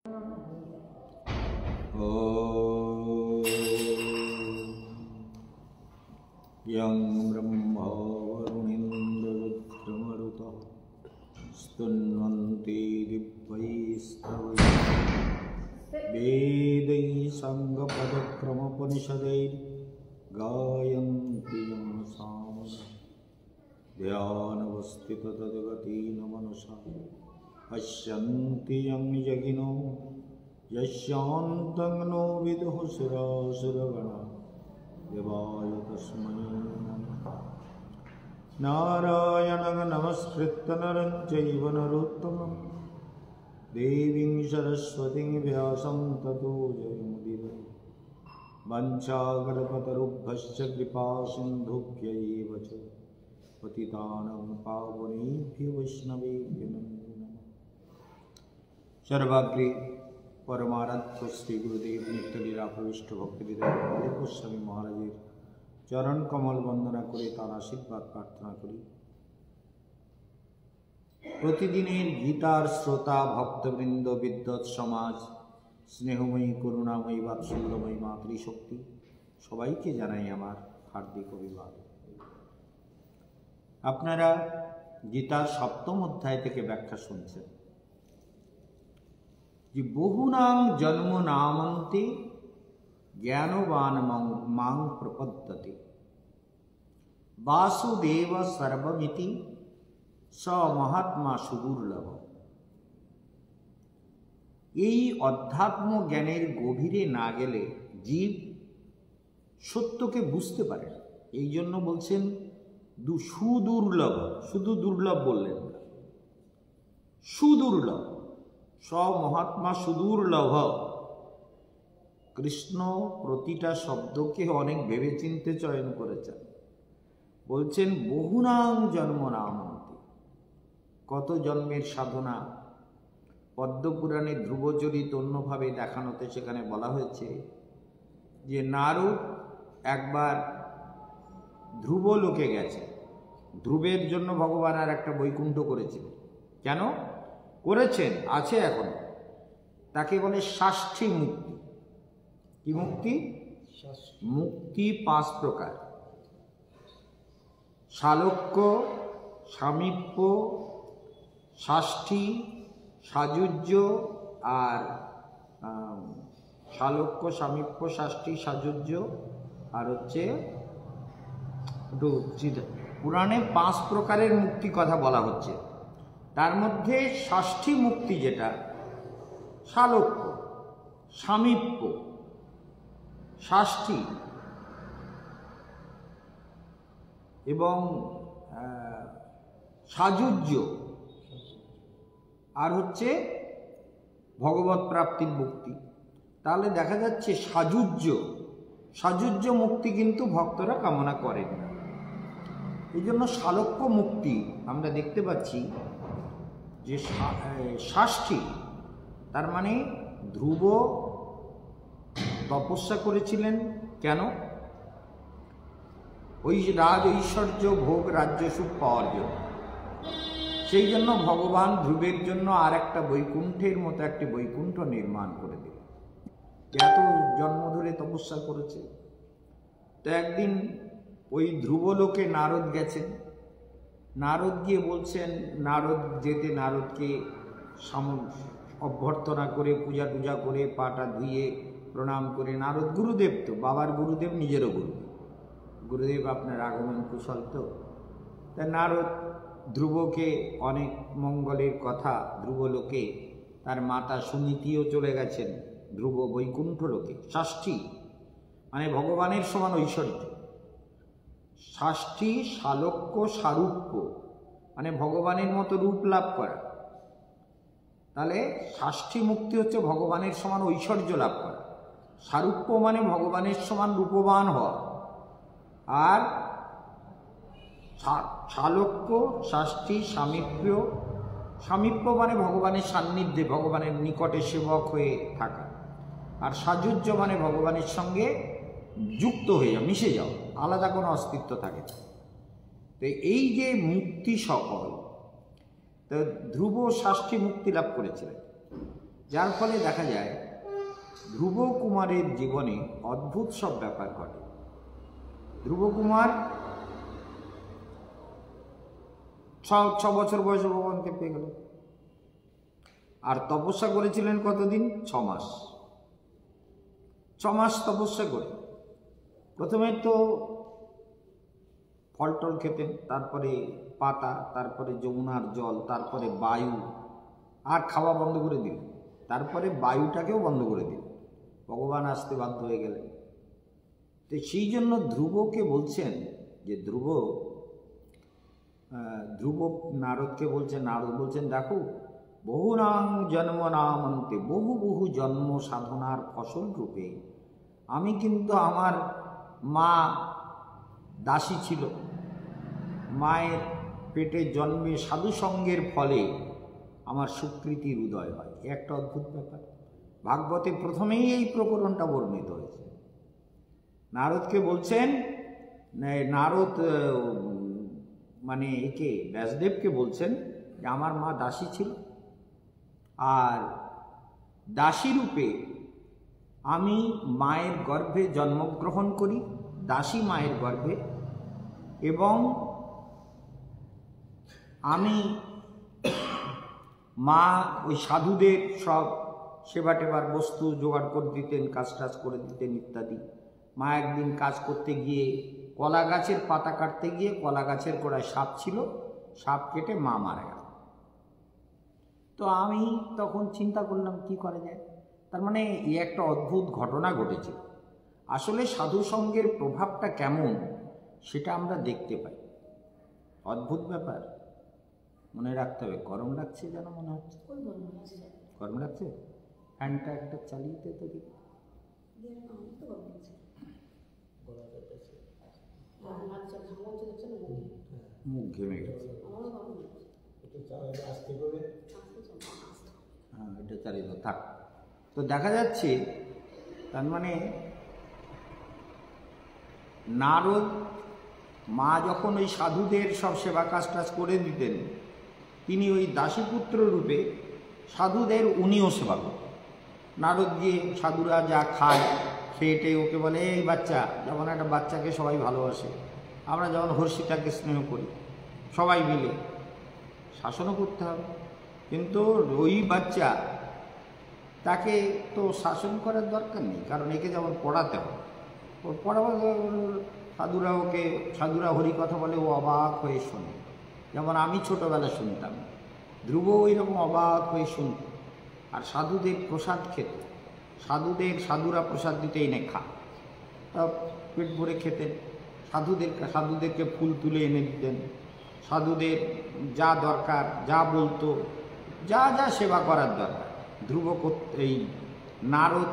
यं ब्रह्मा वरुणेन्द्ररुद्रमरुतः स्तुन्वन्ति दिव्यैस्तवैः वेदैः साङ्गपदक्रमोपनिषदैः गायन्ति यं सामगाः ध्यानवस्थिततद्गतेन मनसा पश्यन्ति यं यगिनो यस्यान्तं नो विदुः सुरासुरगणाः देवाय तस्मै नमः। नारायणं नमस्कृत्य नरं चैव नरोत्तमं देवीं सरस्वतीं व्यासं ततो जयमुदीरये। वञ्चाकल्पतरुभ्यश्च कृपासिन्धुभ्यैव च पतितानां पावनेभ्यो वैष्णवेभ्यो नमो नमः। सर्वाग्रे परमाराध्य श्री गुरुदेव नित्यलीला प्रविष्ट भक्तिविदाय गोस्वामी महाराजेर चरण कमल वंदना करे तार आशीर्वाद प्रार्थना करी। प्रतिदिनेर गीतार श्रोता भक्तवृंद विद्वत समाज स्नेहमयी करुणामयी वात्सल्यमयी मातृशक्ति सबाइके जानाई आमार हार्दिक अभिवादन। आपनारा गीतार सप्तम अध्याय थेके व्याख्या शुनছেন যে বহুনাং জন্ম নামন্তে জ্ঞানবান মাং প্রপদ্যতে বাসুদেব সর্বমিতি স মহাত্মা সুদুর্লভ। এই অধ্যাত্ম জ্ঞানের গভীরে না গেলে জীব সত্যকে বুঝতে পারে না। এই জন্য বলছেন সুদুর্লভ, শুধু দুর্লভ বললেন না, সুদুর্লভ। স মহাত্মা সুদুর্লভ। কৃষ্ণ প্রতিটা শব্দকে অনেক ভেবেচিন্তে চয়ন করেছেন। বলছেন বহুনাং জন্ম নামন্তে, কত জন্মের সাধনা। পদ্মপুরাণে ধ্রুবচরিত অন্যভাবে দেখানোতে সেখানে বলা হয়েছে যে নারদ একবার ধ্রুব লোকে গেছে। ধ্রুবের জন্য ভগবান আর একটা বৈকুণ্ঠ করেছিলেন। কেন করেছেন? আছে এখন। তাকে বলে ষষ্ঠী মুক্তি। কি মুক্তি? মুক্তি 5 প্রকার: শালক্য, সামীপ্য, ষষ্ঠী, সাযুজ্য আর শালক্য, সামীপ্য, ষষ্ঠী, সাযুজ্য আর হচ্ছে পুরাণে 5 প্রকারের মুক্তি কথা বলা হচ্ছে। তার মধ্যে ষষ্ঠী মুক্তি যেটা শালক্য, সামীপ্য, ষষ্ঠী এবং সাযুজ্য আর হচ্ছে ভগবৎ প্রাপ্তির মুক্তি। তাহলে দেখা যাচ্ছে সাযুজ্য মুক্তি কিন্তু ভক্তরা কামনা করেন না। এই জন্য শালক্য মুক্তি আমরা দেখতে পাচ্ছি যে ষষ্ঠী, তার মানে ধ্রুব তপস্যা করেছিলেন। কেন? ওই রাজ ঐশ্বর্য ভোগ রাজ্য সুখ পাওয়ার জন্য। সেই জন্য ভগবান ধ্রুবের জন্য আর একটা বৈকুণ্ঠের মতো একটি বৈকুণ্ঠ নির্মাণ করে দিলেন। এত জন্ম ধরে তপস্যা করেছে। তো একদিন ওই ধ্রুবলোকে নারদ গেছেন। নারদ গিয়ে বলছেন, নারদকে অভ্যর্থনা করে পূজা টুজা করে পাটা ধুয়ে প্রণাম করে, নারদ গুরুদেব তো, বাবার গুরুদেব নিজেরও গুরুদেব আপনার আগমন কুশল তো। তা নারদ ধ্রুবকে অনেক মঙ্গলের কথা, ধ্রুবলোকে তার মাতা সুনীতিও চলে গেছেন ধ্রুব বৈকুণ্ঠ লোকে। ষষ্ঠী মানে ভগবানের সমান ঐশ্বর্য। ষষ্ঠী, শালক্য, সারূপ্য মানে ভগবানের মতো রূপ লাভ করা। তাহলে ষষ্ঠী মুক্তি হচ্ছে ভগবানের সমান ঐশ্বর্য লাভ করা। সারূপ্য মানে ভগবানের সমান রূপবান হওয়া। আর শালক্য, ষষ্ঠী, সামীপ্য মানে ভগবানের সান্নিধ্যে, ভগবানের নিকটে সেবক হয়ে থাকা। আর সাযুজ্য মানে ভগবানের সঙ্গে যুক্ত হয়ে যাও, মিশে যাও, আলাদা কোনো অস্তিত্ব থাকে না। তো এই যে মুক্তি সকল, তো ধ্রুব ষষ্ঠী মুক্তি লাভ করেছিলেন। যার ফলে দেখা যায় ধ্রুব কুমারের জীবনে অদ্ভুত সব ব্যাপার ঘটে। ধ্রুব কুমার 6 বছর বয়সে ভগবানকে পেয়ে গেল, আর তপস্যা করেছিলেন কতদিন? 6 মাস। 6 মাস তপস্যা করে প্রথমে তো ফল টল খেতেন, তারপরে পাতা, তারপরে যমুনার জল, তারপরে বায়ু, আর খাওয়া বন্ধ করে দিলেন, তারপরে বায়ুটাকেও বন্ধ করে দিলেন। ভগবান আসতে বাধ্য হয়ে গেলেন। তো সেই জন্য ধ্রুবকে বলছেন যে ধ্রুব নারদকে বলছেন, নারদ বলছেন দেখো বহুনাং জন্ম নামন্তে, বহু বহু জন্ম সাধনার ফসল রূপে আমি কিন্তু, আমার মা দাসী ছিল, মায়ের পেটে জন্মে সাধুসঙ্গের ফলে আমার সুকৃতির উদয় হয়। একটা অদ্ভুত ব্যাপার, ভাগবতে প্রথমেই এই প্রকরণটা বর্ণিত হয়েছে। নারদকে বলছেন, নারদ মানে একে ব্যাসদেবকে বলছেন যে আমার মা দাসী ছিল, আর দাসী রূপে আমি মায়ের গর্ভে জন্মগ্রহণ করি, দাসী মায়ের গর্ভে, এবং আমি মা ওই সাধুদের সব সেবা টেবার বস্তু জোগাড় করে দিতেন, কাজ টাজ করে দিতেন ইত্যাদি। মা একদিন কাজ করতে গিয়ে কলা গাছের পাতা কাটতে গিয়ে কলা গাছের গোড়ায় সাপ ছিল, সাপ কেটে মা মারা গেল। তো আমি তখন চিন্তা করলাম কি করা যায়। তার মানে এই একটা অদ্ভুত ঘটনা ঘটেছে। আসলে সাধু সঙ্গের প্রভাবটা কেমন সেটা আমরা দেখতে পাই। অদ্ভুত ব্যাপার, মনে রাখতে হবে। গরম লাগছে যেন মনে হচ্ছে। গরম লাগছে? ফ্যানটা একটা চালিয়ে তো দেখি। মুখ ঘেমে গেছে। হ্যাঁ, এটা চালিয়ে দাও, থাক। তো দেখা যাচ্ছে তার মানে নারদ মা যখন ওই সাধুদের সব সেবা কাজ টাজ করে দিতেন, তিনি ওই দাসীপুত্র রূপে সাধুদের উনিও সেবা করতেন। নারদ গিয়ে সাধুরা যা খায় সেটাই ওকে বলে, এই বাচ্চা, যেমন একটা বাচ্চাকে সবাই ভালোবাসে, আমরা যেমন হর্ষিতাকে স্নেহ করি, সবাই মিলে শাসনও করতে হবে। কিন্তু ওই বাচ্চা, তাকে তো শাসন করার দরকার নেই, কারণ একে যেমন পড়াতে হবে, ওর পড়াবার সাধুরা ওকে, সাধুরা হরি কথা বলে, ও অবাক হয়ে শোনে, যেমন আমি ছোটোবেলা শুনতাম। ধ্রুব ওই রকম অবাক হয়ে শুনত। আর সাধুদের প্রসাদ খেত, সাধুরা প্রসাদ দিতে এনে খা, তা পেট ভরে খেতেন। সাধুদেরকে ফুল তুলে এনে দিতেন, সাধুদের যা দরকার, যা বলতো, যা যা সেবা করার দরকার ধ্রুব এই নারদ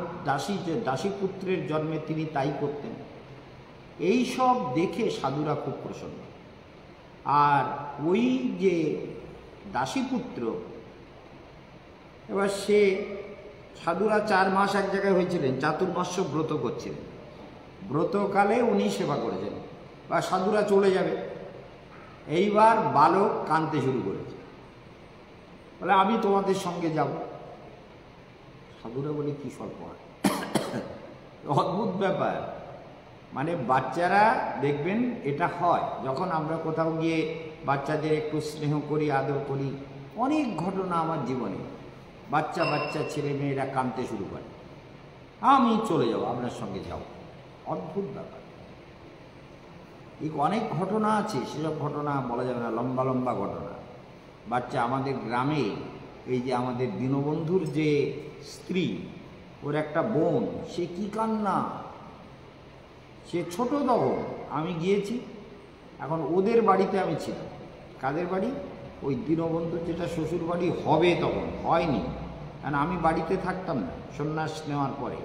দাসীপুত্রের জন্মে তিনি তাই করতেন। এই সব দেখে সাধুরা খুব প্রসন্ন। আর ওই যে দাসীপুত্র, এবার সে সাধুরা 4 মাস এক জায়গায় হয়েছিলেন, চাতুর্মাস্য ব্রত করছিলেন। ব্রতকালে উনি সেবা করেছেন, বা সাধুরা চলে যাবে। এইবার বালক কাঁদতে শুরু করেছে, বলে আমি তোমাদের সঙ্গে যাব। সাধুরা বলে কি স্বল্প হয়। অদ্ভুত ব্যাপার। মানে বাচ্চারা দেখবেন এটা হয়, যখন আমরা কোথাও গিয়ে বাচ্চাদের একটু স্নেহ করি, আদর করি। অনেক ঘটনা আমার জীবনে, বাচ্চা ছেলে মেয়েরা কাঁদতে শুরু করে, আমি চলে যাব, আপনার সঙ্গে যাব। অদ্ভুত ব্যাপার। এই অনেক ঘটনা আছে, সেসব ঘটনা বলা যাবে না, লম্বা লম্বা ঘটনা। বাচ্চা আমাদের গ্রামে, এই যে আমাদের দীনবন্ধুর যে স্ত্রী, ওর একটা বোন, সে কি কান্না, সে ছোট তখন, আমি গিয়েছি, এখন ওদের বাড়িতে আমি ছিলাম। কাদের বাড়ি? ওই দীনবন্ধুর যেটা শ্বশুর বাড়ি হবে, তখন হয়নি, কারণ আমি বাড়িতে থাকতাম না, সন্ন্যাস নেওয়ার পরে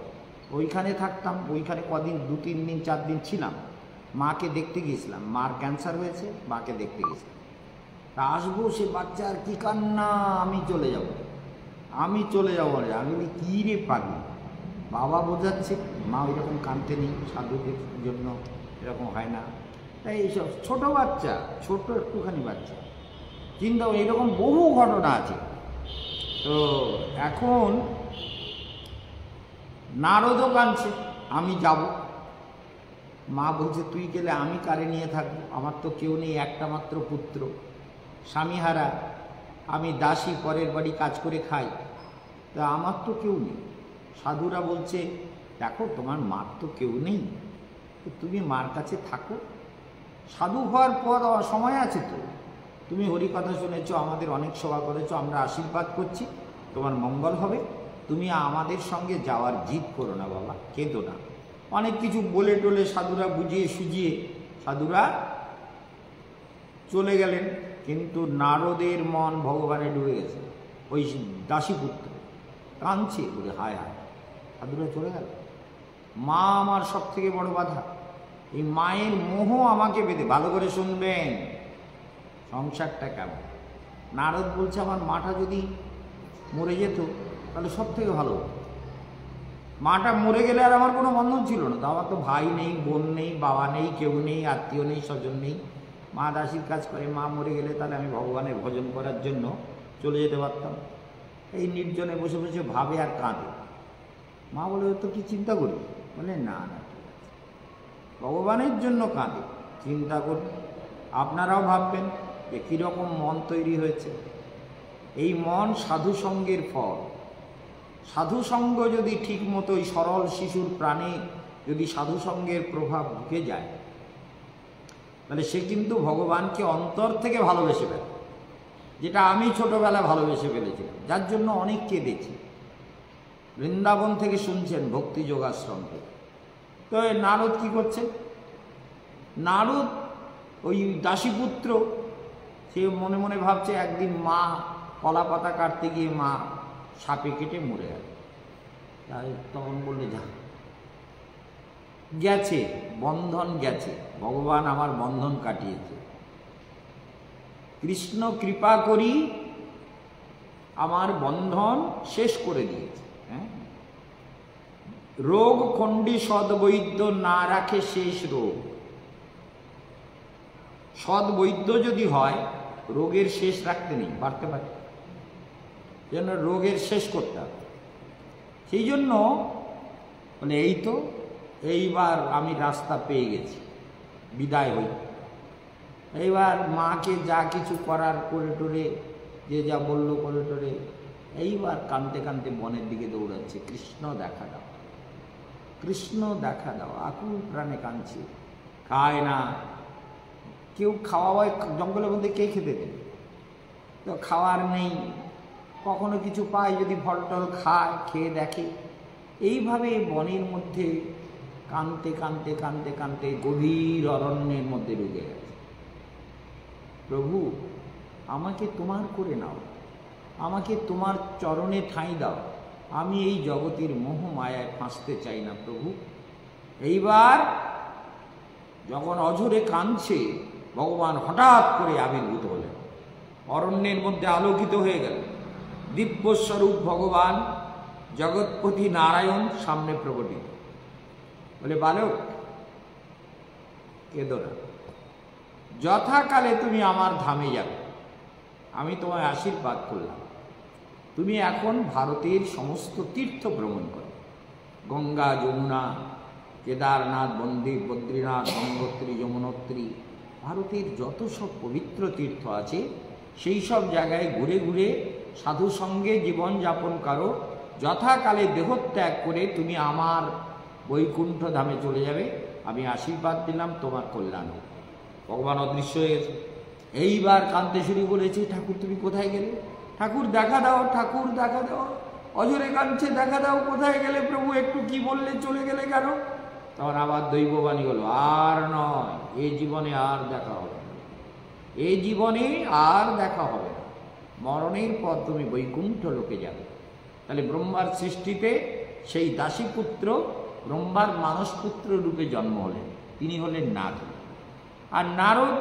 ওইখানে থাকতাম। ওইখানে কদিন, 2-3 দিন 4 দিন ছিলাম। মাকে দেখতে গিয়েছিলাম, মার ক্যান্সার হয়েছে, মাকে দেখতে গেছিলাম। তা আসবো, সে বাচ্চা আর কি কান্না, আমি চলে যাব। আমি বলি কী রে পাগলি, বাবা বোঝাচ্ছে, মা ওই রকম কাঁদতে নেই, সাধুদের জন্য এরকম হয় না। তাই এইসব ছোটো বাচ্চা, ছোট্ট একটুখানি বাচ্চা, চিন্তা, এইরকম বহু ঘটনা আছে। তো এখন নারদও কাঁদছে, আমি যাব। মা বলছে তুই গেলে আমি কারে নিয়ে থাকবো, আমার তো কেউ নেই, একটা মাত্র পুত্র, স্বামীহারা, আমি দাসী, পরের বাড়ি কাজ করে খাই, তা আমার তো কেউ নেই। সাধুরা বলছে দেখো তোমার মার তো কেউ নেই, তো তুমি মার কাছে থাকো, সাধু হওয়ার পর সময় আছে তো, তুমি হরিকথা শুনেছো, আমাদের অনেক সেবা করেছো, আমরা আশীর্বাদ করছি, তোমার মঙ্গল হবে, তুমি আমাদের সঙ্গে যাওয়ার জিদ করো না বাবা, কেঁদো না। অনেক কিছু বলে টলে সাধুরা বুঝিয়ে সুঝিয়ে সাধুরা চলে গেলেন। কিন্তু নারদের মন ভগবানে ডুবে গেছে, ওই দাসীপুত্র কাঁদছে বলে হায় হায়, সাধুরা চলে গেল। মা আমার সব থেকে বড় বাধা, এই মায়ের মোহ আমাকে বেঁধে। ভালো করে শুনবেন, সংসারটা কেমন। নারদ বলছে আমার মাটা যদি মরে যেত তাহলে সব থেকে ভালো হতো। মাটা মরে গেলে আর আমার কোনো বন্ধন ছিল না, তো আমার তো ভাই নেই, বোন নেই, বাবা নেই, কেউ নেই, আত্মীয় নেই, স্বজন নেই। মা দাসীর কাজ করে, মা মরে গেলে তাহলে আমি ভগবানের ভজন করার জন্য চলে যেতে পারতাম। এই নির্জনে বসে বসে ভাবে আর কাঁদে। মা বলে তো কি চিন্তা করি, বলে না না ঠিক আছে, ভগবানের জন্য কাঁদে, চিন্তা করি। আপনারাও ভাববেন যে কীরকম মন তৈরি হয়েছে। এই মন সাধু সঙ্গের ফল। সাধু সঙ্গ যদি ঠিক মতো ওই সরল শিশুর প্রাণে যদি সাধু সঙ্গের প্রভাব ঢুকে যায়, তাহলে সে কিন্তু ভগবানকে অন্তর থেকে ভালোবেসে ফেলে, যেটা আমি ছোটবেলায় ভালোবেসে ফেলেছিলাম, যার জন্য অনেক কেঁদেছি। বৃন্দাবন থেকে শুনছেন ভক্তি যোগাশ্রম থেকে। তো নারদ কি করছে, নারদ ওই দাসীপুত্র, সে মনে মনে ভাবছে একদিন মা কলা পাতা কাটতে গিয়ে মা সাপে কেটে মরে গেল। তাই তখন বললে যা গেছে, বন্ধন গেছে, ভগবান আমার বন্ধন কাটিয়েছে, কৃষ্ণ কৃপা করি আমার বন্ধন শেষ করে দিয়েছে। হ্যাঁ, রোগ খণ্ডী সদ্বৈদ্য না রাখে শেষ রোগ। সদ্বৈদ্য যদি হয় রোগের শেষ রাখতে নেই, বাড়তে পারে, যেন রোগের শেষ করতে হবে। সেই জন্য মানে এই তো এইবার আমি রাস্তা পেয়ে গেছি, বিদায় হই। এইবার মাকে যা কিছু করার করে টোরে, যে যা বললো করে টোরে, এইবার কাঁদতে কাঁদতে বনের দিকে দৌড়াচ্ছে, কৃষ্ণ দেখা দাও, কৃষ্ণ দেখা দাও, আকুল প্রাণে কাঁদছে, খায় না। কেউ খাওয়ায়, জঙ্গলের মধ্যে কে খেতে দেবে, তো খাওয়ার নেই, কখনো কিছু পায় যদি ফল টল খায়, খেয়ে দেখে। এইভাবে বনের মধ্যে কাঁদতে কাঁদতে কাঁদতে কাঁদতে গভীর অরণ্যের মধ্যে ঢুকে গেছে। প্রভু আমাকে তোমার করে নাও, আমাকে তোমার চরণে ঠাঁই দাও, আমি এই জগতের মোহ মায়ায় ফাঁসতে চাই না প্রভু। এইবার যখন অঝরে কাঁদছে, ভগবান হঠাৎ করে আবির্ভূত হলেন, অরণ্যের মধ্যে আলোকিত হয়ে গেল। দিব্যস্বরূপ ভগবান জগৎপতি নারায়ণ সামনে প্রকটিত। বলে বালক কেঁদো না, যথাকালে তুমি আমার ধামে যাবে, আমি তোমায় আশীর্বাদ করলাম। তুমি এখন ভারতের সমস্ত তীর্থ ভ্রমণ করো, গঙ্গা, যমুনা, কেদারনাথ, বদ্রীনাথ, গঙ্গোত্রী, যমুনোত্রী, ভারতের যত সব পবিত্র তীর্থ আছে সেই সব জায়গায় ঘুরে ঘুরে সাধু সঙ্গে জীবনযাপন করো। যথাকালে দেহত্যাগ করে তুমি আমার বৈকুণ্ঠ ধামে চলে যাবে, আমি আশীর্বাদ দিলাম, তোমার কল্যাণ হোক। ভগবান অদৃশ্য হয়েছে। এইবার কাঁদতে শুরু করেছে, ঠাকুর তুমি কোথায় গেলে, ঠাকুর দেখা দাও, ঠাকুর দেখা দাও। অজরে কাঁদছে, দেখা দাও, কোথায় গেলে প্রভু, একটু কি বললে চলে গেলে কেন? তখন আবার দৈববাণী হলো, আর নয়, এই জীবনে আর দেখা হবে না, এই জীবনে আর দেখা হবে না, মরণের পর তুমি বৈকুণ্ঠ লোকে যাবে। তাহলে ব্রহ্মার সৃষ্টিতে সেই দাসীপুত্র ব্রহ্মার মানসপুত্র রূপে জন্ম হলেন, তিনি হলেন নারদ। আর নারদ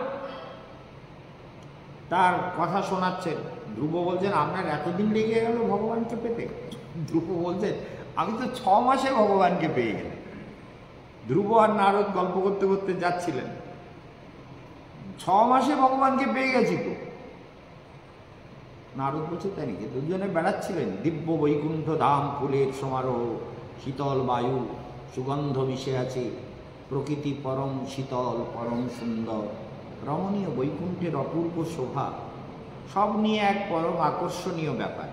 তার কথা শোনাচ্ছেন। ধ্রুব বলছেন আপনার এতদিন লেগে গেল ভগবানকে পেতে? ধ্রুব বলছেন আমি তো 6 মাসে ভগবানকে পেয়ে গেলাম। ধ্রুব আর নারদ গল্প করতে করতে যাচ্ছিলেন, 6 মাসে ভগবানকে পেয়ে গেছি তো। নারদ বলছে তাই নাকি? দুজনে বেড়াচ্ছিলেন, দিব্য বৈকুণ্ঠ ধাম ফুলের সমারোহ, শীতল বায়ু, সুগন্ধ মিশে আছে, প্রকৃতি পরম শীতল, পরম সুন্দর, রমণীয়, বৈকুণ্ঠের অপূর্ব শোভা, সব নিয়ে এক পরম আকর্ষণীয় ব্যাপার।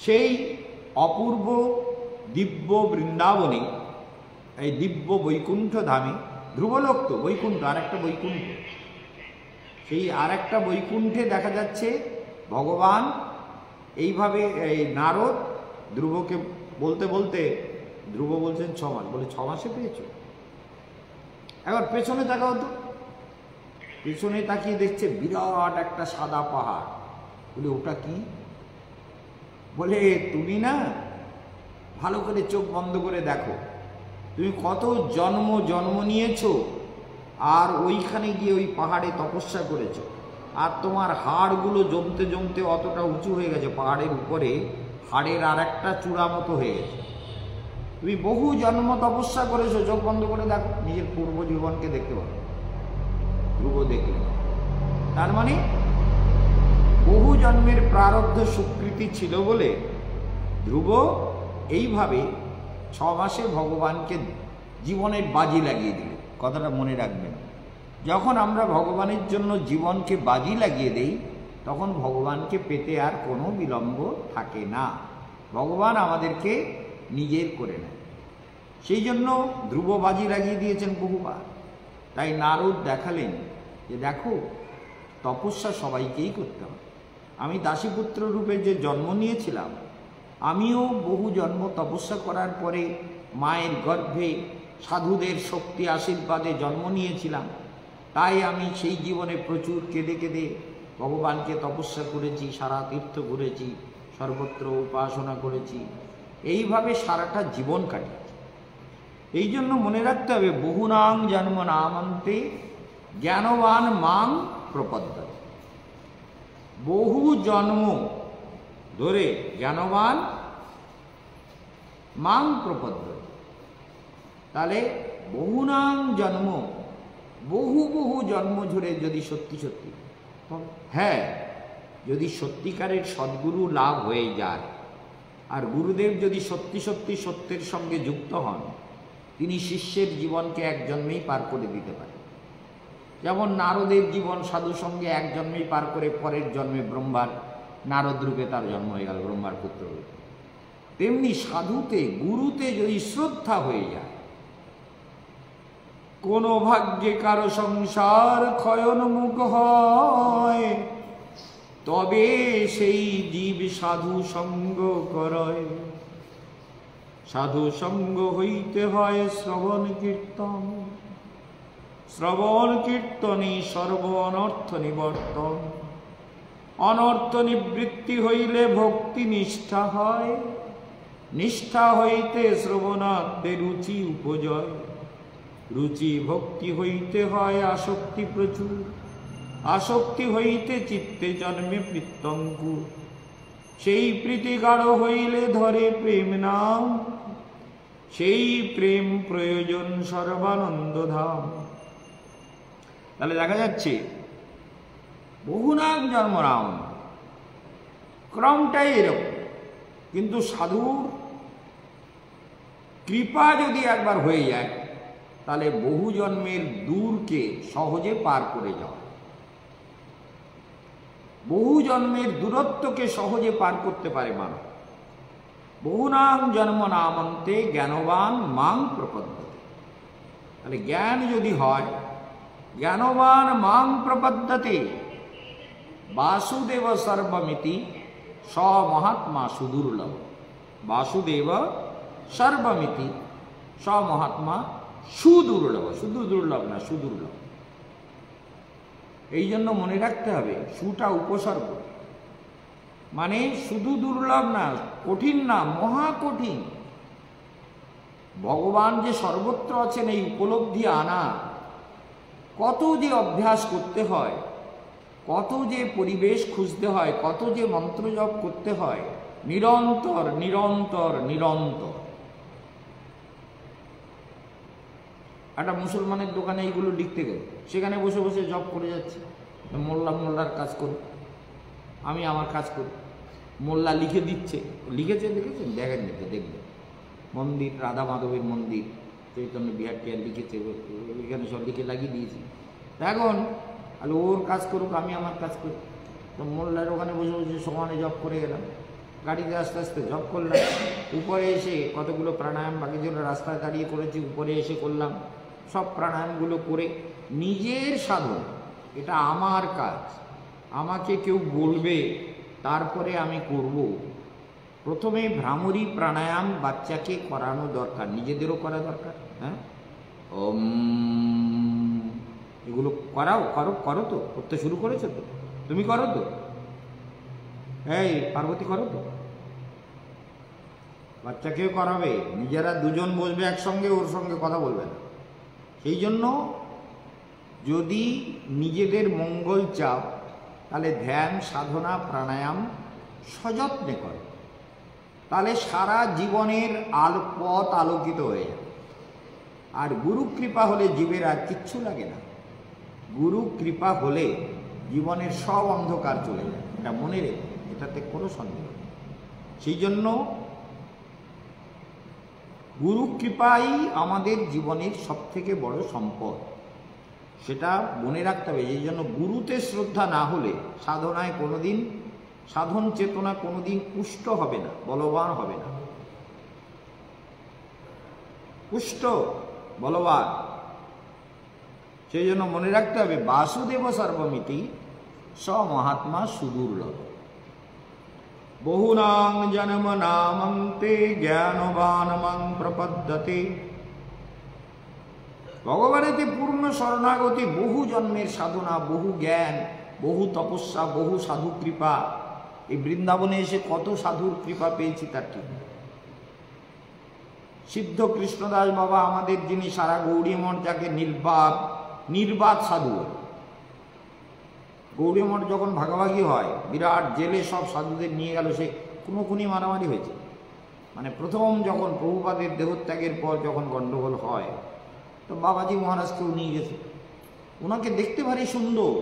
সেই অপূর্ব দিব্য বৃন্দাবনে, এই দিব্য বৈকুণ্ঠ ধামে, ধ্রুবলোক তো বৈকুণ্ঠ, আর একটা বৈকুণ্ঠ, সেই আর একটা বৈকুণ্ঠে দেখা যাচ্ছে ভগবান এইভাবে, এই নারদ ধ্রুবকে বলতে বলতে, ধ্রুব বলছেন 6 মাস, বলে 6 মাসে পেয়েছ? এবার পেছনে তাকাও তো, পেছনে তাকিয়ে দেখছে বিরাট একটা সাদা পাহাড়। বলে ওটা কি? বলে তুমি না ভালো করে চোখ বন্ধ করে দেখো, তুমি কত জন্ম নিয়েছো, আর ওইখানে গিয়ে ওই পাহাড়ে তপস্যা করেছো, আর তোমার হাড়গুলো জমতে জমতে অতটা উঁচু হয়ে গেছে, পাহাড়ের উপরে হাড়ের আর একটা চূড়া মতো হয়ে গেছে। তুমি বহু জন্ম তপস্যা করেছো, চোখ বন্ধ করে দেখো, নিজের পূর্ব জীবনকে দেখতে পারো। ধ্রুব দেখলেন, তার মানে বহু জন্মের প্রারব্ধ স্বীকৃতি ছিল বলে ধ্রুব এইভাবে 6 মাসে ভগবানকে জীবনের বাজি লাগিয়ে দিল। কথাটা মনে রাখবেন, যখন আমরা ভগবানের জন্য জীবনকে বাজি লাগিয়ে দেই, তখন ভগবানকে পেতে আর কোনো বিলম্ব থাকে না, ভগবান আমাদেরকে নিজের করে নেয়। সেই জন্য ধ্রুব বাজি লাগিয়ে দিয়েছেন বহুবার। তাই নারদ দেখালেন যে দেখো, তপস্যা সবাইকেই করতে হবে। আমি দাসীপুত্র রূপে যে জন্ম নিয়েছিলাম, আমিও বহু জন্ম তপস্যা করার পরে মায়ের গর্ভে সাধুদের শক্তি আশীর্বাদে জন্ম নিয়েছিলাম। তাই আমি সেই জীবনে প্রচুর কেঁদে কেঁদে ভগবানকে তপস্যা করেছি, সারা তীর্থ ঘুরেছি, সর্বত্র উপাসনা করেছি, এইভাবে সারাটা জীবন কাটিয়েছি। এই জন্য মনে রাখতে হবে, বহুনাং জন্ম নামন্তে জ্ঞানবান মাং প্রপদ্যতে। বহু জন্ম ধরে জ্ঞানবান মাং প্রপদ্যতে। তাহলে বহুনাং জন্ম, বহু বহু জন্ম ধরে যদি সত্যি সত্যি, হ্যাঁ, যদি সত্যিকারের সদ্গুরু লাভ হয়ে যায়, আর গুরুদেব যদি সত্যি সত্যি সত্যের সঙ্গে যুক্ত হন, তিনি শিষ্যের জীবনকে এক জন্মেই পার করে দিতে পারেন। যেমন নারদের জীবন সাধু সঙ্গে এক জন্মেই পার করে পরের জন্মে ব্রহ্মার নারদ রূপে তার জন্ম হয়ে গেল, ব্রহ্মার পুত্র রূপে। তেমনি সাধুতে, গুরুতে যদি শ্রদ্ধা হয়ে যায়, কোন ভাগ্যে কারো সংসার ক্ষয়োন্মুখ হয়, তবে সেই জীব সাধু সঙ্গ করয়। সাধু সঙ্গ হইতে হয় শ্রবণ কীর্তন, শ্রবণ কীর্তনে সর্ব অনর্থ নিবর্তন। অনর্থ নিবৃত্তি হইলে ভক্তি নিষ্ঠা হয়, নিষ্ঠা হইতে শ্রবণার্থে রুচি উপজয়। রুচি ভক্তি হইতে হয় আসক্তি প্রচুর, আসক্তি হইতে চিত্তে জন্মে প্রীত্যঙ্কুর। সেই প্রীতি গাঢ় হইলে ধরে প্রেম নাম, সেই প্রেম প্রয়োজন সর্বানন্দ ধাম। তাহলে দেখা যাচ্ছে বহুনাং জন্ম নাম, ক্রমটাই এরকম। কিন্তু সাধুর কৃপা যদি একবার হয়ে যায়, তাহলে বহু জন্মের দূরকে সহজে পার করে যাওয়া, বহু জন্মের দূরত্বকে সহজে পার করতে পারে মানব। বহুনাং জন্ম নামন্তে জ্ঞানবান মাং প্রপদ্যতে। তাহলে জ্ঞান যদি হয়, জ্ঞানবান মাং প্রপদ্যতে বাসুদেব সর্বমিতি স মহাত্মা সুদুর্লভ। বাসুদেব সর্বমিতি স মহাত্মা সুদুর্লভ, শুধু দুর্লভ না, সুদুর্লভ। এই জন্য মনে রাখতে হবে, সুটা উপসর্গ, মানে শুধু দুর্লভ না, কঠিন না, মহা কঠিন। ভগবান যে সর্বত্র আছেন এই উপলব্ধি আনা কত যে অভ্যাস করতে হয়, কত যে পরিবেশ খুঁজতে হয়, কত যে মন্ত্র জপ করতে হয়, নিরন্তর নিরন্তর নিরন্তর। একটা মুসলমানের দোকানে এইগুলো লিখতে গেলে সেখানে বসে বসে জব করে যাচ্ছে, মোল্লার কাজ করি, আমি আমার কাজ করি, মোল্লা লিখে দিচ্ছে, লিখেছে দেখেছেন, দেখেন দেখবেন মন্দির, রাধা মাধবের মন্দির, চৈতন্য বিহার টিহার লিখেছে, এখানে সব লিখে লাগিয়ে দিয়েছি। এখন তাহলে ওর কাজ করুক, আমি আমার কাজ করি। তো মোল্লার ওখানে বসে বসে সমানে জব করে গেলাম, গাড়িতে আস্তে আস্তে জব করলাম। উপরে এসে কতগুলো প্রাণায়াম বাকি যেগুলো রাস্তায় দাঁড়িয়ে করেছি, উপরে এসে করলাম। সব প্রাণায়ামগুলো করে নিজের সাধন, এটা আমার কাজ, আমাকে কেউ বলবে তারপরে আমি করব। প্রথমে ভ্রামরী প্রাণায়াম বাচ্চাকে করানো দরকার, নিজেদেরও করা দরকার। হ্যাঁ, এগুলো করাও, করো তো, করতে শুরু করেছো তো, তুমি করো তো, এই পার্বতী করো তো, বাচ্চাকেও করাবে, নিজেরা দুজন বসবে একসঙ্গে, ওর সঙ্গে কথা বলবে না। সেই জন্য যদি নিজেদের মঙ্গল চাও তাহলে ধ্যান, সাধনা, প্রাণায়াম সযত্নে করো, তাহলে সারা জীবনের পথ আলোকিত হয়ে যাবে। আর গুরু কৃপা হলে জীবের আর কিচ্ছু লাগে না। গুরু কৃপা হলে জীবনের সব অন্ধকার চলে যায়, এটা মনে রেখে, এটাতে কোনো সন্দেহ নেই। সেই জন্য গুরু কৃপাই আমাদের জীবনের সবথেকে বড় সম্পদ, সেটা মনে রাখতে হবে। এই জন্য গুরুতে শ্রদ্ধা না হলে সাধনায় কোনোদিন, সাধন চেতনা কোনোদিন পুষ্ট হবে না, বলবান হবে না। পুষ্ট, বলবান, সেই জন্য মনে রাখতে হবে বাসুদেব সর্বমিতি স মহাত্মা সুদুর্লভ। বহুনাং জন্ম নামন্তে জ্ঞানবানমং প্রপদ্যতে। ভগবানেতে পূর্ণ শরণাগতি, বহু জন্মের সাধনা, বহু জ্ঞান, বহু তপস্যা, বহু সাধু কৃপা। এই বৃন্দাবনে এসে কত সাধুর কৃপা পেয়েছি তার ঠিক নেই। সিদ্ধ কৃষ্ণদাস বাবা আমাদের, যিনি সারা গৌড়ী মঠ যাকে নির্বাত সাধু, গৌড়ী মঠ যখন ভাগাভাগি হয়, বিরাট জেলে সব সাধুদের নিয়ে গেল, সে খুনোখুনি মারামারি হয়েছে। মানে প্রথম যখন প্রভুপাদের দেহত্যাগের পর যখন গণ্ডগোল হয়, তো বাবাজি মহারাজকেও নিয়ে গেছে। ওনাকে দেখতে ভারী সুন্দর,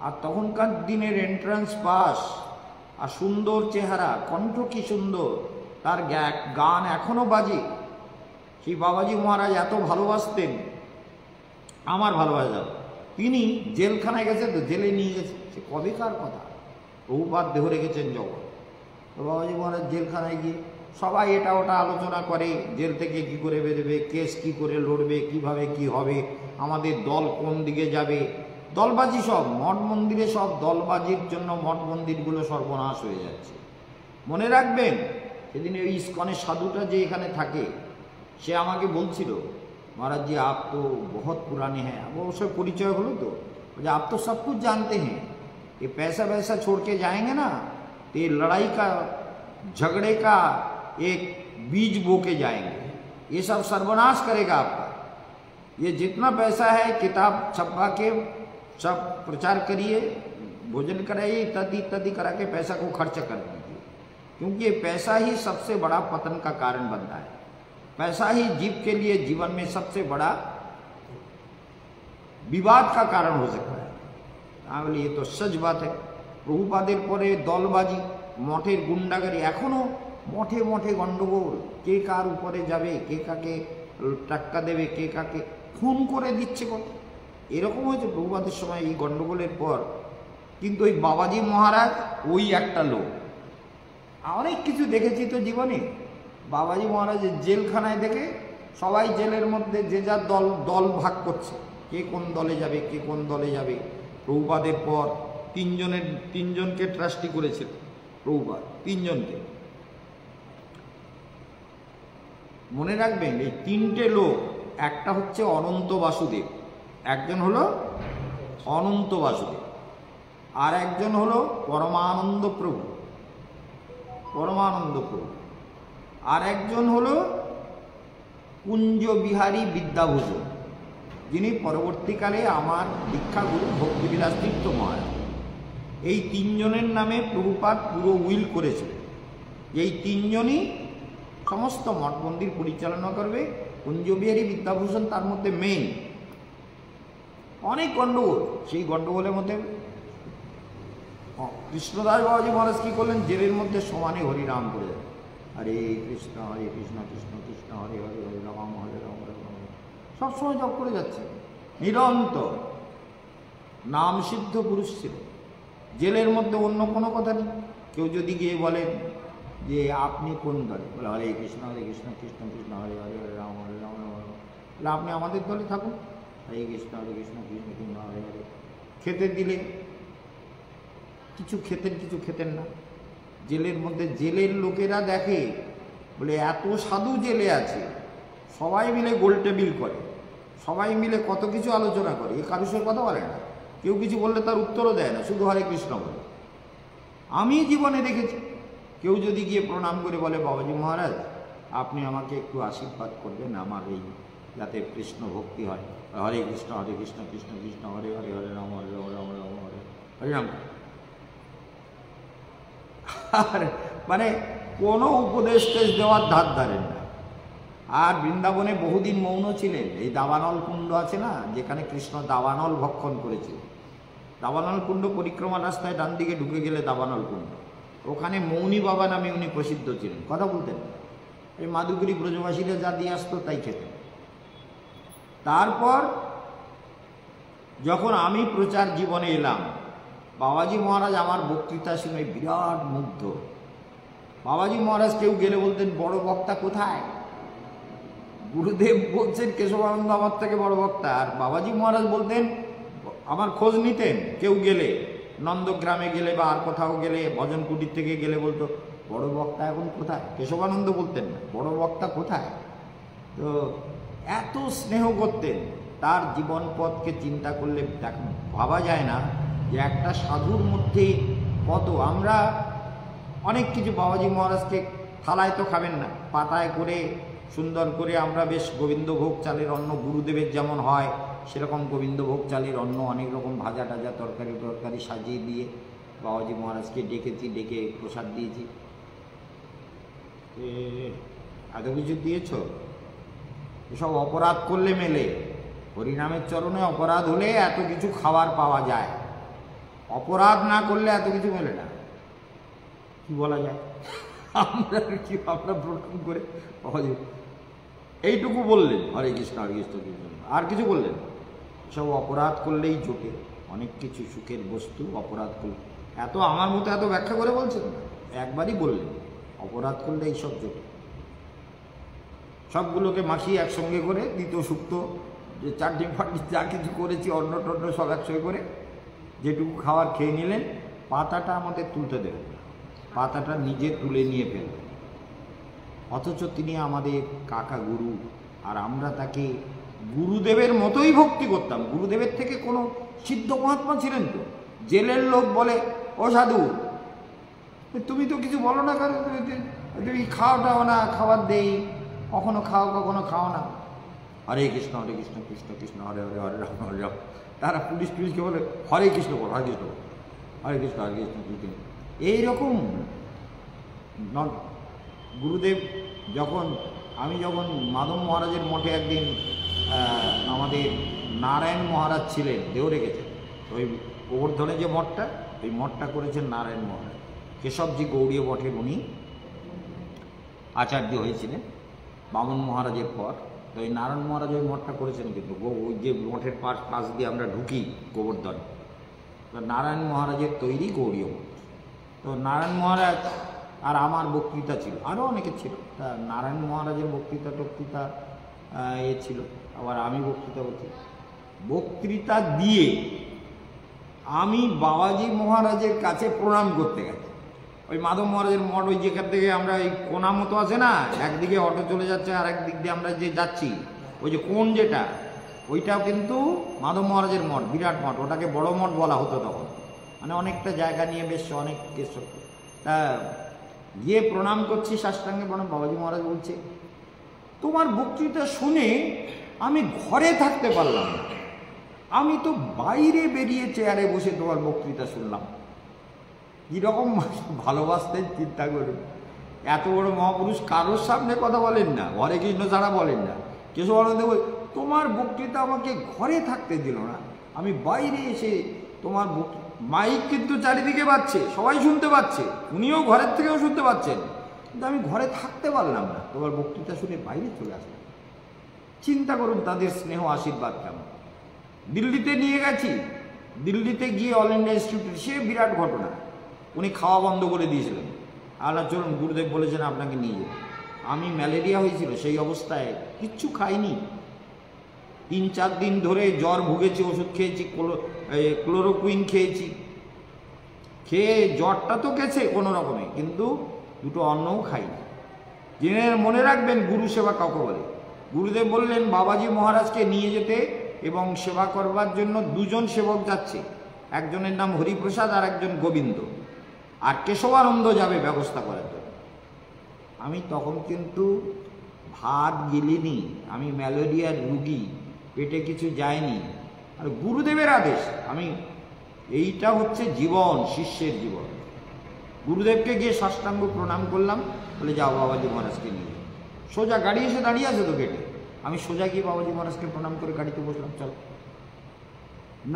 আর তখনকার দিনের এন্ট্রান্স পাস, আর সুন্দর চেহারা, কণ্ঠ কি সুন্দর, তার গান এখনো বাজে। সেই বাবাজি মহারাজ এত ভালোবাসতেন, আমার ভালোবাসা। তিনি জেলখানায় গেছে, তো জেলে নিয়ে গেছে, সে কবেকার কথা, প্রভুপাদ দেহ রেখেছেন যখন। তো বাবাজি মহারাজ জেলখানায় গিয়ে সবাই এটা ওটা আলোচনা করে, জেল থেকে কি করে বেরোবে, কেস কি করে লড়বে, কিভাবে কি হবে, আমাদের দল কোন দিকে যাবে, দলবাজি সব। মঠ মন্দিরে সব দলবাজির জন্য মঠ মন্দিরগুলো সর্বনাশ হয়ে যাচ্ছে। মনে রাখবেন, সেদিন ওই ইস্কনের সাধুটা যে এখানে থাকে, সে আমাকে বলছিল, महाराज जी आप तो बहुत पुराने हैं। वो उससे परिचय हलो तो आप तो सब कुछ जानते हैं, ये पैसा वैसा छोड़ के जाएंगे ना, तो ये लड़ाई का, झगड़े का एक बीज बो के जाएंगे, ये सब सर्वनाश करेगा आपका। ये जितना पैसा है किताब छपवा के सब प्रचार करिए, भोजन कराइए, इत्यादि इत्यादि करा के पैसा को खर्च कर दीजिए, क्योंकि ये पैसा ही सबसे बड़ा पतन का कारण बनता है। पैसा ही जीव के लिए जीवन में सबसे बड़ा विवाद का कारण हो सकता है। তাহলে ये तो सच बात है। প্রভুপাদের পরে দলবাজি, মঠের গুন্ডাগারি, এখনো মঠে মঠে গন্ডগোল, কে কার উপরে যাবে, কে কাকে টাক্কা দেবে, কে কাকে খুন করে দিচ্ছে কত, এরকম হয়েছে প্রভুপাদের সময় এই গন্ডগোলের পর। কিন্তু ওই বাবাজি মহারাজ ওই একটা লোক, অনেক কিছু দেখেছি তো জীবনে। বাবাজি মহারাজের জেলখানায় দেখে সবাই জেলের মধ্যে যে যার দল ভাগ করছে, কে কোন দলে যাবে, কে কোন দলে যাবে। প্রভুপাদের পর তিনজনকে ট্রাস্টি করেছিল প্রভুপাদ, তিনজনকে। মনে রাখবেন এই তিনটে লোক, একটা হচ্ছে অনন্ত বাসুদেব, একজন হলো অনন্ত বাসুদেব, আর একজন হলো পরমানন্দ প্রভু, আর একজন হলো কুঞ্জ বিহারী বিদ্যাভূষণ, যিনি পরবর্তীকালে আমার দীক্ষাগুরু ভক্তিবিলাস তীর্থ মহারাজ। এই তিনজনের নামে প্রভুপাদ পুরো উইল করেছিলেন, এই তিনজনই সমস্ত মঠ মন্দির পরিচালনা করবে। কুঞ্জ বিহারী বিদ্যাভূষণ তার মধ্যে মেইন। অনেক গণ্ডগোল, সেই গণ্ডগোলের মধ্যে কৃষ্ণদাস বাবাজি মহারাজ কী করলেন, জেলের মধ্যে সমানে হরিনাম করে দেন। হরে কৃষ্ণ কৃষ্ণ কৃষ্ণ হরে হরে হরে রাম হরে রাম হরে রাম। সবসময় জপ করে যাচ্ছে নিরন্তর। নাম সিদ্ধ পুরুষ ছিল। জেলের মধ্যে অন্য কোনো কথা নেই। কেউ যদি গিয়ে বলেন যে আপনি কোন দলে, বলে হরে কৃষ্ণ কৃষ্ণ কৃষ্ণ হরে হরে হরে রাম হরে রাম হরে রাম। বলে আপনি আমাদের দলে থাকুন, হরে কৃষ্ণ কৃষ্ণ কৃষ্ণ হরে হরে। খেতে দিলে কিছু খেতেন, কিছু খেতেন না। জেলের মধ্যে জেলের লোকেরা দেখে, বলে এত সাধু জেলে আছে, সবাই মিলে গোল টেবিল করে, সবাই মিলে কত কিছু আলোচনা করে, এ কারোর সঙ্গে কথা বলে না। কেউ কিছু বললে তার উত্তরও দেয় না, শুধু হরে কৃষ্ণ বলে। আমি জীবনে দেখেছি, কেউ যদি গিয়ে প্রণাম করে বলে বাবাজি মহারাজ আপনি আমাকে একটু আশীর্বাদ করবেন আমার এই যাতে কৃষ্ণ ভক্তি হয়, হরে কৃষ্ণ কৃষ্ণ কৃষ্ণ হরে হরে হরে রাম হরে রাম রাম রাম হরে হরে রাম। আর মানে কোনো উপদেশ দেওয়ার ধার ধারেন না। আর বৃন্দাবনে বহুদিন মৌন ছিলেন। এই দাবানল কুণ্ড আছে না, যেখানে কৃষ্ণ দাবানল ভক্ষণ করেছিল, দাবানল কুণ্ড পরিক্রমা রাস্তায় ডান দিকে ঢুকে গেলে দাবানল কুণ্ড, ওখানে মৌনী বাবা নামে উনি প্রসিদ্ধ ছিলেন। কথা বলতেন, এই মাধুগুরি ব্রজবাসীরা যা দিয়ে আসতো তাই খেতেন। তারপর যখন আমি প্রচার জীবনে এলাম, বাবাজি মহারাজ আমার বক্তৃতা শুনে বিরাট মুগ্ধ। বাবাজি মহারাজ কেউ গেলে বলতেন বড় বক্তা কোথায়? গুরুদেব বলছেন কেশবানন্দ আমার থেকে বড় বক্তা। আর বাবাজি মহারাজ বলতেন, আমার খোঁজ নিতেন কেউ গেলে, নন্দগ্রামে গেলে বা আর কোথাও গেলে, ভজন কুটির থেকে গেলে বলতো বড় বক্তা এখন কোথায়? কেশবানন্দ বলতেন না, বড় বক্তা কোথায়? তো এত স্নেহ করতেন। তার জীবন পথকে চিন্তা করলে ভাবা যায় না যে একটা সাধুর মধ্যে কত। আমরা অনেক কিছু, বাবাজি মহারাজকে থালায় তো খাবেন না, পাতায় করে সুন্দর করে আমরা বেশ গোবিন্দভোগ চালের অন্ন, গুরুদেবের যেমন হয় সেরকম গোবিন্দভোগ চালের অন্ন, অনেক রকম ভাজা টাজা তরকারি সাজিয়ে দিয়ে বাবাজি মহারাজকে ডেকেছি, ডেকে প্রসাদ দিয়েছি। এত কিছু দিয়েছ, এসব অপরাধ করলে মেলে। হরিনামের চরণে অপরাধ হলে এত কিছু খাবার পাওয়া যায়, অপরাধ না করলে এত কিছু মেলে না। কি বলা যায়, আমরা কি আমরা প্রণাম করে বাবাজি এইটুকু বললেন হরে কৃষ্ণ কৃষ্ণ, আর কিছু বললেন? সব অপরাধ করলেই জোটে অনেক কিছু, সুখের বস্তু অপরাধ করলে। এত আমার মতো এত ব্যাখ্যা করে বলছেন না, একবারই বললেন অপরাধ করলে এইসব জোটে। সবগুলোকে মাখিয়ে একসঙ্গে করে দ্বিতীয় সুক্ত যে চাটনি ফাটনি যা কিছু করেছি, অন্ন টন্ন সব একসঙ্গে করে যেটুকু খাবার খেয়ে নিলেন, পাতাটা আমাদের তুলতে দেবেন, পাতাটা নিজে তুলে নিয়ে ফেলবেন। অথচ তিনি আমাদের কাকা গুরু, আর আমরা তাকে গুরুদেবের মতোই ভক্তি করতাম। গুরুদেবের থেকে কোনো সিদ্ধ মহাত্মা ছিলেন তো? জেলের লোক বলে ও সাধু তুমি তো কিছু বলো না, কারণ তুমি খাওয়াটাও না, খাবার দেই, কখনো খাও কখনো খাও না। হরে কৃষ্ণ কৃষ্ণ কৃষ্ণ হরে হরে হরে রাম হরে রাম। তারা পুলিশকে বলে হরে কৃষ্ণ বল, হরে কৃষ্ণ বল, হরে কৃষ্ণ কৃষ্ণ। এইরকম গুরুদেব আমি যখন মাধব মহারাজের মঠে একদিন, আমাদের নারায়ণ মহারাজ ছিলেন, দেহ রেখেছেন ওই গোবর্ধনে যে মঠটা, ওই মঠটা করেছেন নারায়ণ মহারাজ। কেশবজি গৌড়ীয় মঠের উনি আচার্য হয়েছিলেন বামন মহারাজের পর। তো ওই নারায়ণ মহারাজ ওই মঠটা করেছেন, কিন্তু ওই যে মঠের পাশ দিয়ে আমরা ঢুকি গোবর্ধন, তো নারায়ণ মহারাজের তৈরি গৌড়ীয় মঠ। তো নারায়ণ মহারাজ আর আমার বক্তৃতা ছিল, আরও অনেকে ছিল। তা নারায়ণ মহারাজের বক্তৃতা ছিল, আবার আমি বক্তৃতা করছি। বক্তৃতা দিয়ে আমি বাবাজি মহারাজের কাছে প্রণাম করতে গেছি। ওই মাধব মহারাজের মঠ, ওই যেখান থেকে আমরা এই কোনা মতো আছে না, একদিকে অটো চলে যাচ্ছে আর একদিক দিয়ে আমরা যে যাচ্ছি, ওই যে কোন যেটা, ওইটাও কিন্তু মাধব মহারাজের মঠ, বিরাট মঠ। ওটাকে বড় মঠ বলা হতো তখন, মানে অনেকটা জায়গা নিয়ে বেশ অনেক কেস। তা গিয়ে প্রণাম করছি সাষ্টাঙ্গে প্রণাম। বাবাজি মহারাজ বলছে তোমার বক্তৃতা শুনে আমি ঘরে থাকতে পারলাম না, আমি তো বাইরে বেরিয়ে চেয়ারে বসে তোমার বক্তৃতা শুনলাম। কীরকম ভালোবাসতেন চিন্তা করুন। এত বড় মহাপুরুষ কারোর সামনে কথা বলেন না, হরে কৃষ্ণ ছাড়া বলেন না। কেশবানন্দ তোমার বক্তৃতা আমাকে ঘরে থাকতে দিল না, আমি বাইরে এসে তোমার মাইক কিন্তু চারিদিকে বাজছে, সবাই শুনতে পাচ্ছে, উনিও ঘরের থেকেও শুনতে পাচ্ছেন, কিন্তু আমি ঘরে থাকতে পারলাম না, তোমার বক্তৃতা শুনে বাইরে চলে আসলাম। চিন্তা করুন তাদের স্নেহ আশীর্বাদ কেমন। দিল্লিতে নিয়ে গেছি, দিল্লিতে গিয়ে অল ইন্ডিয়া ইনস্টিটিউট, সে বিরাট ঘটনা। উনি খাওয়া বন্ধ করে দিয়েছিলেন, আল্লাহ চলুন গুরুদেব বলেছেন আপনাকে নিয়ে যেতে। আমি ম্যালেরিয়া হয়েছিল, সেই অবস্থায় কিচ্ছু খাইনি, 3-4 দিন ধরে জ্বর ভুগেছি, ওষুধ খেয়েছি, ক্লোরোকুইন খেয়েছি, খেয়ে জ্বরটা তো গেছে কোনো রকমে, কিন্তু দুটো অন্নও খাইনি। জেনে মনে রাখবেন গুরু সেবা কাউকে বলে। গুরুদেব বললেন বাবাজি মহারাজকে নিয়ে যেতে এবং সেবা করবার জন্য 2জন সেবক যাচ্ছে, একজনের নাম হরিপ্রসাদ আর একজন গোবিন্দ, আর কেশবানন্দ যাবে ব্যবস্থা করার জন্য। আমি তখন কিন্তু ভাত গিলিনি, আমি ম্যালেরিয়ার রুগী, পেটে কিছু যায়নি, আর গুরুদেবের আদেশ। আমি এইটা হচ্ছে জীবন, শিষ্যের জীবন। গুরুদেবকে গিয়ে সাষ্টাঙ্গ প্রণাম করলাম, বলে যাও বাবাজি মহারাজকে নিয়ে। সোজা গাড়ি এসে দাঁড়িয়ে আছে তো গেটে, আমি সোজা গিয়ে বাবাজি মহারাজকে প্রণাম করে গাড়িতে বসলাম। চলো,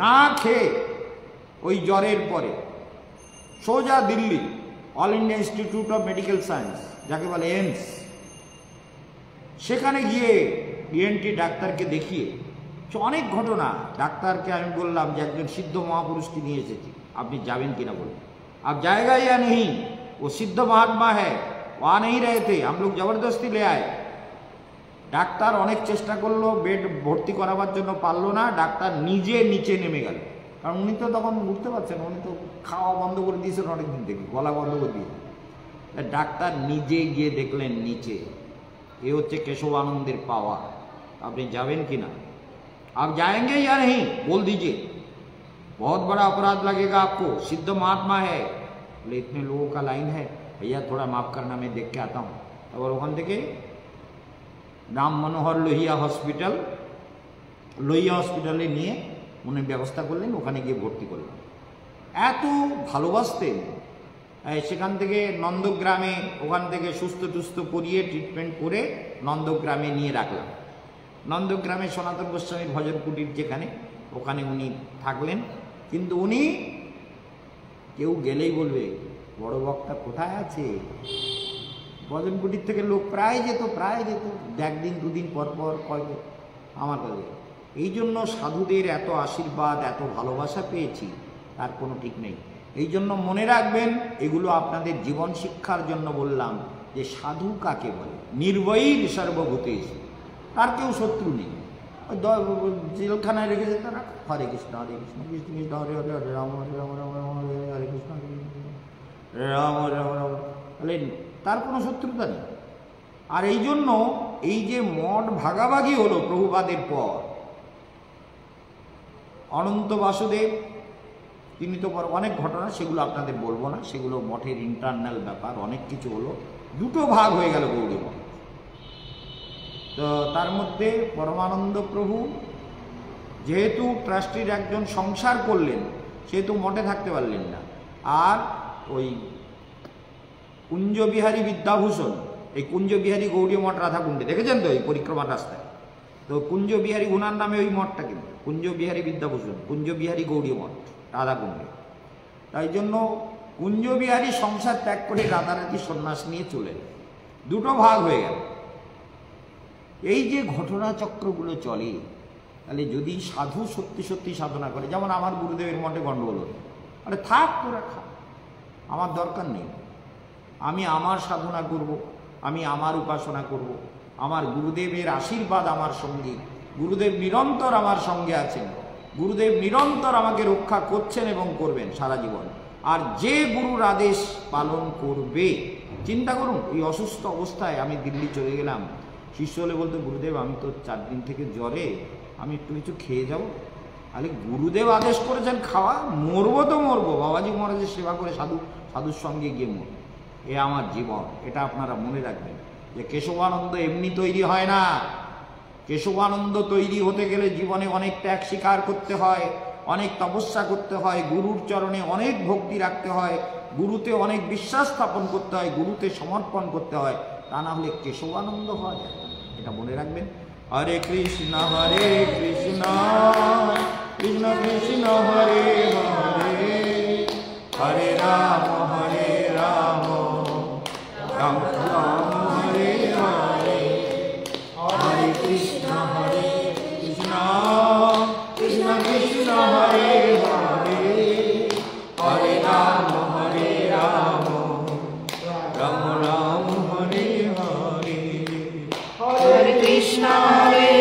না খেয়ে ওই জ্বরের পরে সোজা Delhi all India institute of medical science, যাকে বলে এইমস, সেখানে গিয়ে ইএনটি ডাক্তারকে দেখিয়ে অনেক ঘটনা। ডাক্তারকে আমি বললাম যে একজন সিদ্ধ মহাপুরুষকে নিয়ে এসেছি, আপনি যাবেন কিনা বলুন। आप जाएगा या नहीं, वो सिद्ध महात्मा है, वहाँ नहीं रहे थे, हम लोग जबरदस्ती ले आए। ডাক্তার অনেক চেষ্টা করলো, বেড ভর্তি করাবার জন্য পারলো না, ডাক্তার নিজে নিচে নেমে গেল, কারণ উনি তো তখন উঠতে পারছেন, উনি তো খাওয়া বন্ধ করে দিয়েছেন অনেকদিন থেকে, গলা বন্ধ করে দিয়েছেন। ডাক্তার নিজে গিয়ে দেখলেন নিচে। এ হচ্ছে কেশবানন্দের পাওয়া। আপনি যাবেন কিনা? आप जाएंगे या नहीं बोल दीजिए, बहुत बड़ा अपराध लगेगा आपको, सिद्ध महात्मा है। बोले इतने लोगों का लाइन है भैया, थोड़ा माफ करना, मैं देख के आता हूँ। और ওখান থেকে রাম মনোহর লোহিয়া হসপিটালে নিয়ে উনি ব্যবস্থা করলেন, ওখানে গিয়ে ভর্তি করলেন। এত ভালোবাসতেন। সেখান থেকে নন্দগ্রামে, ওখান থেকে সুস্থ টুস্থ করিয়ে ট্রিটমেন্ট করে নন্দগ্রামে নিয়ে রাখলাম। নন্দগ্রামে সনাতন গোস্বামীর ভজন কুটির যেখানে, ওখানে উনি থাকলেন। কিন্তু উনি, কেউ গেলেই বলবে বড় বক্তা কোথায় আছে, ভজন কুটির থেকে লোক প্রায় যেত, 1 দিন 2 দিন পর পর কয়েক আমার কাছে। এই জন্য সাধুদের এত আশীর্বাদ, এত ভালোবাসা পেয়েছি, তার কোনো ঠিক নেই। এই জন্য মনে রাখবেন, এগুলো আপনাদের জীবন শিক্ষার জন্য বললাম যে সাধু কাকে বলে। নির্বৈর সর্বভূতেষু, তার কেউ শত্রু নেই। জেলখানায় রেখেছে তারা, হরে কৃষ্ণ হরে কৃষ্ণ কৃষ্ণ কৃষ্ণ হরে হরে, হরে রাম হরে রাম রাম রাম হরে হরে কৃষ্ণ রাম রাম রাম, তাহলে তার কোনো শত্রুতা নেই। আর এই জন্য এই যে মঠ ভাগাভাগি হলো প্রভুপাদের পর, অনন্ত বাসুদেব তিনি তো অনেক ঘটনা, সেগুলো আপনাদের বলবো না, সেগুলো মঠের ইন্টারনাল ব্যাপার, অনেক কিছু হলো। 2টো ভাগ হয়ে গেল গৌড়ী মঠ। তো তার মধ্যে পরমানন্দ প্রভু যেহেতু ট্রাস্টির একজন সংসার করলেন, সেহেতু মঠে থাকতে পারলেন না। আর ওই কুঞ্জবিহারী বিদ্যাভূষণ, এই কুঞ্জবিহারী গৌড়ী মঠ রাধাকুণ্ডে দেখেছেন তো, এই পরিক্রমার রাস্তায়, তো কুঞ্জবিহারী ওনার নামে ওই মঠটা, কিন্তু কুঞ্জবিহারী বিদ্যাভূষণ, কুঞ্জবিহারী গৌড়ী মঠ রাধাকুণ্ডে। তাই জন্য কুঞ্জবিহারী সংসার ত্যাগ করে রাতারাতি সন্ন্যাস নিয়ে চলে গেল, 2টো ভাগ হয়ে গেল। এই যে ঘটনাচক্রগুলো চলে, তাহলে যদি সাধু সত্যি সত্যি সাধনা করে, যেমন আমার গুরুদেবের মঠে গণ্ডগোল হলো, আরে থাক তোরা খা, আমার দরকার নেই, আমি আমার সাধনা করব, আমি আমার উপাসনা করব, আমার গুরুদেবের আশীর্বাদ আমার সঙ্গে, গুরুদেব নিরন্তর আমার সঙ্গে আছেন, গুরুদেব নিরন্তর আমাকে রক্ষা করছেন এবং করবেন সারা জীবন। আর যে গুরুর আদেশ পালন করবে, চিন্তা করুন, এই অসুস্থ অবস্থায় আমি দিল্লি চলে গেলাম, শিষ্য হলে বলতো গুরুদেব আমি তো 4 দিন থেকে জ্বরে, আমি একটু কিছু খেয়ে যাব। তাহলে গুরুদেব আদেশ করেছেন খাওয়া, মরবো তো মরবো, বাবাজি মহারাজের সেবা করে সাধুর সঙ্গে গিয়ে মরবো, এ আমার জীবন। এটা আপনারা মনে রাখবেন যে কেশবানন্দ এমনি তৈরি হয় না। কেশবানন্দ তৈরি হতে গেলে জীবনে অনেক ত্যাগ স্বীকার করতে হয়, অনেক তপস্যা করতে হয়, গুরুর চরণে অনেক ভক্তি রাখতে হয়, গুরুতে অনেক বিশ্বাস স্থাপন করতে হয়, গুরুতে সমর্পণ করতে হয়, তা না হলে কেশবানন্দ হওয়া যায় না। এটা মনে রাখবেন। হরে কৃষ্ণ কৃষ্ণ কৃষ্ণ হরে হরে, হরে রাম রাম কৃষ্ণ হরে